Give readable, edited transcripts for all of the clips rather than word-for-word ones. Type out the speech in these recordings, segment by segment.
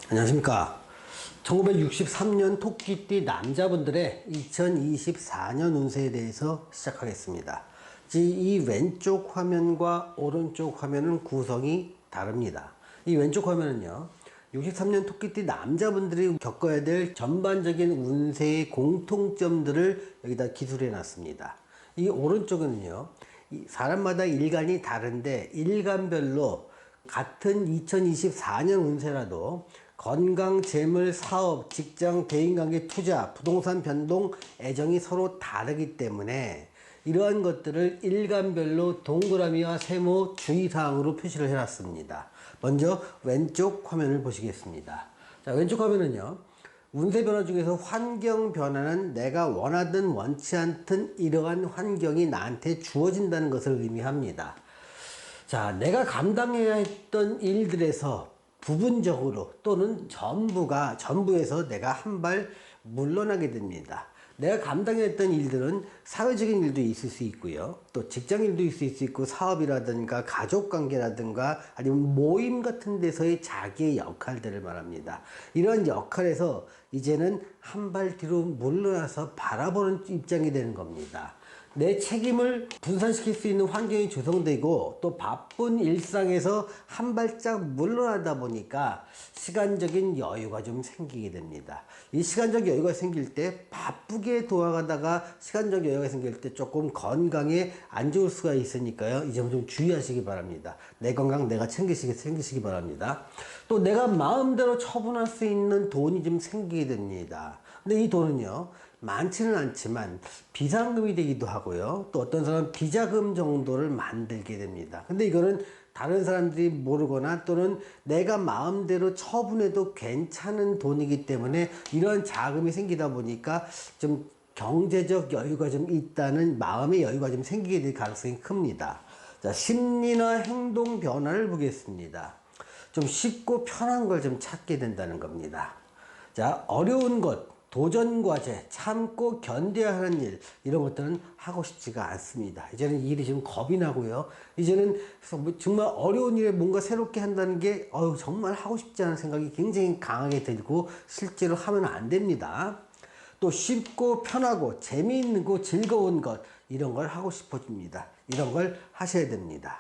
안녕하십니까. 1963년 토끼띠 남자분들의 2024년 운세에 대해서 시작하겠습니다. 이 왼쪽 화면과 오른쪽 화면은 구성이 다릅니다. 이 왼쪽 화면은요, 63년 토끼띠 남자분들이 겪어야 될 전반적인 운세의 공통점들을 여기다 기술해 놨습니다. 이 오른쪽은요, 사람마다 일간이 다른데 일간별로 같은 2024년 운세라도 건강, 재물, 사업, 직장, 대인관계, 투자, 부동산 변동, 애정이 서로 다르기 때문에 이러한 것들을 일간별로 동그라미와 세모 주의사항으로 표시를 해놨습니다. 먼저 왼쪽 화면을 보시겠습니다. 자, 왼쪽 화면은요, 운세 변화 중에서 환경 변화는 내가 원하든 원치 않든 이러한 환경이 나한테 주어진다는 것을 의미합니다. 자, 내가 감당해야 했던 일들에서 부분적으로 또는 전부에서 내가 한 발 물러나게 됩니다. 내가 감당해야 했던 일들은 사회적인 일도 있을 수 있고요. 또 직장 일도 있을 수 있고, 사업이라든가 가족관계라든가 아니면 모임 같은 데서의 자기의 역할들을 말합니다. 이런 역할에서 이제는 한 발 뒤로 물러나서 바라보는 입장이 되는 겁니다. 내 책임을 분산시킬 수 있는 환경이 조성되고, 또 바쁜 일상에서 한 발짝 물러나다 보니까 시간적인 여유가 좀 생기게 됩니다. 이 시간적 여유가 생길 때 바쁘게 돌아가다가 시간적 여유가 생길 때 조금 건강에 안 좋을 수가 있으니까요, 이 점 좀 주의하시기 바랍니다. 내 건강 내가 챙기시기 바랍니다. 또 내가 마음대로 처분할 수 있는 돈이 좀 생기게 됩니다. 근데 이 돈은요, 많지는 않지만 비상금이 되기도 하고요. 또 어떤 사람은 비자금 정도를 만들게 됩니다. 근데 이거는 다른 사람들이 모르거나 또는 내가 마음대로 처분해도 괜찮은 돈이기 때문에 이런 자금이 생기다 보니까 좀 경제적 여유가 좀 있다는 마음의 여유가 좀 생기게 될 가능성이 큽니다. 자, 심리나 행동 변화를 보겠습니다. 좀 쉽고 편한 걸 좀 찾게 된다는 겁니다. 자, 어려운 것, 도전 과제, 참고 견뎌야 하는 일, 이런 것들은 하고 싶지가 않습니다. 이제는 일이 좀 겁이 나고요. 이제는 정말 어려운 일에 뭔가 새롭게 한다는 게 정말 하고 싶지 않은 생각이 굉장히 강하게 들고 실제로 하면 안 됩니다. 또 쉽고 편하고 재미있고 즐거운 것, 이런 걸 하고 싶어집니다. 이런 걸 하셔야 됩니다.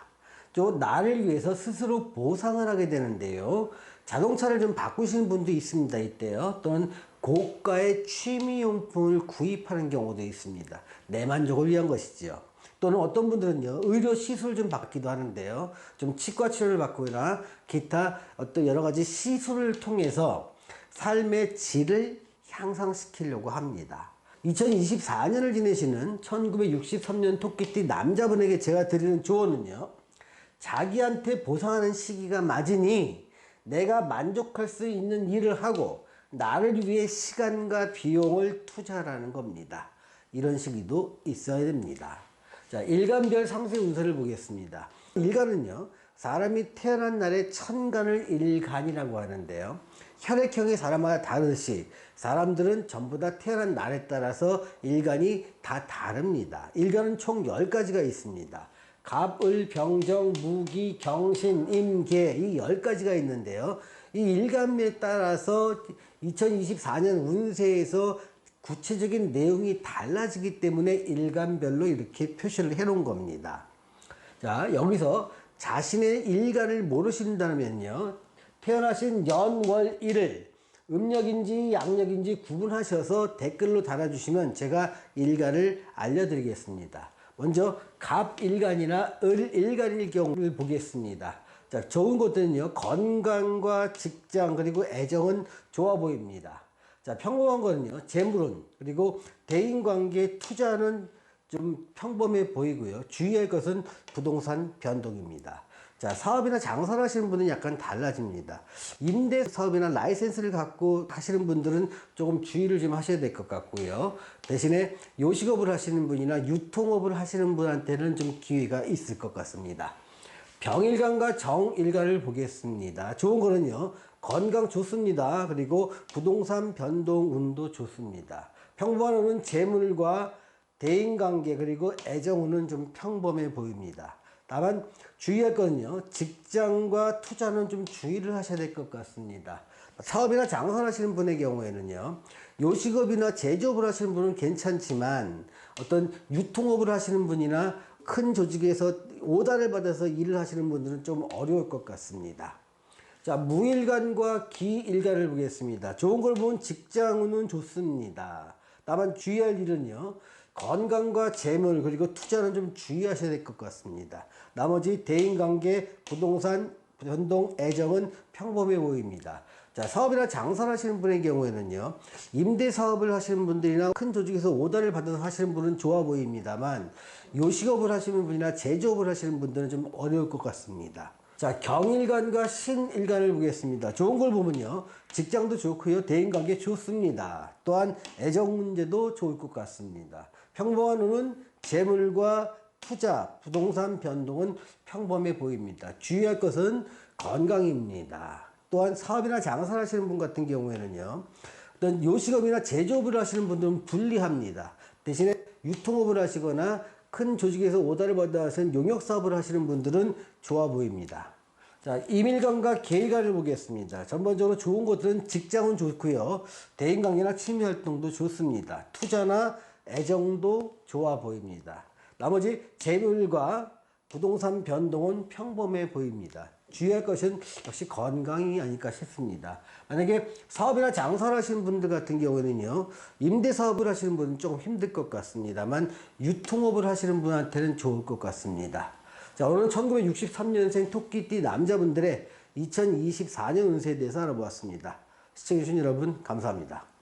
또 나를 위해서 스스로 보상을 하게 되는데요, 자동차를 좀 바꾸시는 분도 있습니다. 이때요. 또는 고가의 취미용품을 구입하는 경우도 있습니다. 내 만족을 위한 것이지요. 또는 어떤 분들은요, 의료 시술을 좀 받기도 하는데요, 좀 치과 치료를 받거나 기타 어떤 여러 가지 시술을 통해서 삶의 질을 향상시키려고 합니다. 2024년을 지내시는 1963년 토끼띠 남자분에게 제가 드리는 조언은요, 자기한테 보상하는 시기가 맞으니 내가 만족할 수 있는 일을 하고 나를 위해 시간과 비용을 투자하라는 겁니다. 이런 시기도 있어야 됩니다. 자, 일간별 상세 운세를 보겠습니다. 일간은요, 사람이 태어난 날의 천간을 일간이라고 하는데요, 혈액형이 사람마다 다르듯이 사람들은 전부 다 태어난 날에 따라서 일간이 다 다릅니다. 일간은 총 10가지가 있습니다. 갑, 을, 병정, 무기, 경신, 임, 개, 이 10가지가 있는데요, 이 일간에 따라서 2024년 운세에서 구체적인 내용이 달라지기 때문에 일간별로 이렇게 표시를 해 놓은 겁니다. 자, 여기서 자신의 일간을 모르신다면요, 태어나신 연, 월, 일을 음력인지 양력인지 구분하셔서 댓글로 달아주시면 제가 일간을 알려드리겠습니다. 먼저 갑일간이나 을일간일 경우를 보겠습니다. 자, 좋은 것들은요, 건강과 직장 그리고 애정은 좋아 보입니다. 자, 평범한 거는요, 재물운 그리고 대인관계 투자는 좀 평범해 보이고요. 주의할 것은 부동산 변동입니다. 자, 사업이나 장사를 하시는 분은 약간 달라집니다. 임대 사업이나 라이센스를 갖고 하시는 분들은 조금 주의를 좀 하셔야 될 것 같고요. 대신에 요식업을 하시는 분이나 유통업을 하시는 분한테는 좀 기회가 있을 것 같습니다. 병일간과 정일간을 보겠습니다. 좋은 거는요, 건강 좋습니다. 그리고 부동산 변동 운도 좋습니다. 평범한 운은 재물과 대인관계 그리고 애정운은 좀 평범해 보입니다. 다만 주의할 거는요, 직장과 투자는 좀 주의를 하셔야 될 것 같습니다. 사업이나 장사를 하시는 분의 경우에는요, 요식업이나 제조업을 하시는 분은 괜찮지만 어떤 유통업을 하시는 분이나 큰 조직에서 오다를 받아서 일을 하시는 분들은 좀 어려울 것 같습니다. 자, 무일간과 기일간을 보겠습니다. 좋은 걸 보면 직장운은 좋습니다. 다만 주의할 일은요, 건강과 재물 그리고 투자는 좀 주의하셔야 될 것 같습니다. 나머지 대인관계, 부동산, 변동, 애정은 평범해 보입니다. 자, 사업이나 장사를 하시는 분의 경우에는요, 임대 사업을 하시는 분들이나 큰 조직에서 오다를 받아서 하시는 분은 좋아 보입니다만, 요식업을 하시는 분이나 제조업을 하시는 분들은 좀 어려울 것 같습니다. 자, 경일간과 신일간을 보겠습니다. 좋은 걸 보면요, 직장도 좋고요, 대인관계 좋습니다. 또한 애정 문제도 좋을 것 같습니다. 평범한 운은 재물과 투자, 부동산 변동은 평범해 보입니다. 주의할 것은 건강입니다. 또한 사업이나 장사를 하시는 분 같은 경우에는요, 어떤 요식업이나 제조업을 하시는 분들은 불리합니다. 대신에 유통업을 하시거나 큰 조직에서 오다를 받아서 용역사업을 하시는 분들은 좋아 보입니다. 자, 임일간과 계일간을 보겠습니다. 전반적으로 좋은 것들은 직장은 좋고요, 대인관계나 취미활동도 좋습니다. 투자나 애정도 좋아 보입니다. 나머지 재물과 부동산 변동은 평범해 보입니다. 주의할 것은 역시 건강이 아닐까 싶습니다. 만약에 사업이나 장사를 하시는 분들 같은 경우에는요, 임대 사업을 하시는 분은 조금 힘들 것 같습니다만 유통업을 하시는 분한테는 좋을 것 같습니다. 자, 오늘은 1963년생 토끼띠 남자분들의 2024년 운세에 대해서 알아보았습니다. 시청해주신 여러분 감사합니다.